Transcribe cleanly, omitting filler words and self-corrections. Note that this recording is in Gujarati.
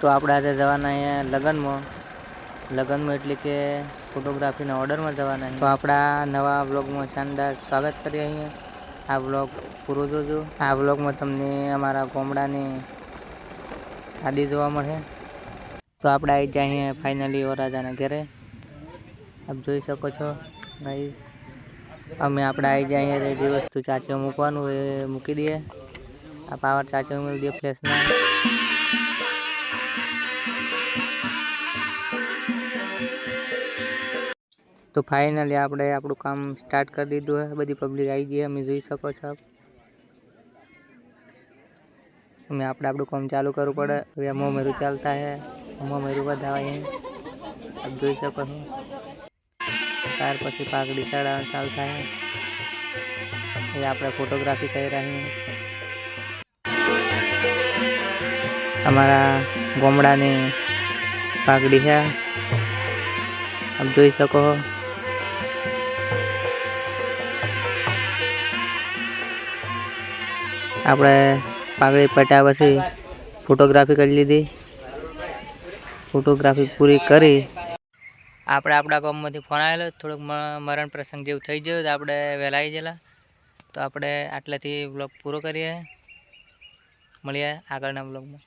તો આપણે આજે જવાના અહીંયા લગ્નમાં એટલે કે ફોટોગ્રાફીના ઓર્ડરમાં જવાના. તો આપણા નવા વ્લોગમાં શાનદાર સ્વાગત કરીએ. અહીંયા આ વ્લોગ પૂરો જોજો. આ વ્લોગમાં તમને અમારા ગામડાની શાદી જોવા મળે. તો આપણે આવી જાય અહીંયા ફાઇનલી વરરાજાના ઘરે. આપ જોઈ શકો છો ગાઈસ. અમે આપણે આવી જાય અહીંયા જે વસ્તુ ચાચીઓ મૂકવાનું એ મૂકી દઈએ. આ પાવર ચાચીઓ મૂકી દઈએ ફ્લેશના. તો ફાઇનલી આપણે આપણું કામ સ્ટાર્ટ કરી દીધું है. બધી પબ્લિક આવી ગઈ અમે જોઈ શકો છો. અમે આપણું કામ ચાલુ કરવું પડે. હવે મોં મેરું ચાલતા है. મોં મેરું વધાવાય આપ જોઈ શકો છો. ત્યાર પછી પાઘડી ચડાવવાનું ચાલુ થાય. એ આપણે ફોટોગ્રાફી કરી રહ્યા. અમારા ગામડાની પાઘડી છે આપ જોઈ શકો. આપણે પાઘડી પટ્યા પછી ફોટોગ્રાફી કરી લીધી. ફોટોગ્રાફી પૂરી કરી આપણે આપણા ગામમાંથી ફોન આવેલો. થોડુંક મરણ પ્રસંગ જેવું થઈ ગયું તો આપણે વહેલા આવી ગયેલા. તો આપણે આટલાથી બ્લોગ પૂરો કરીએ. મળીએ આગળના બ્લોગમાં.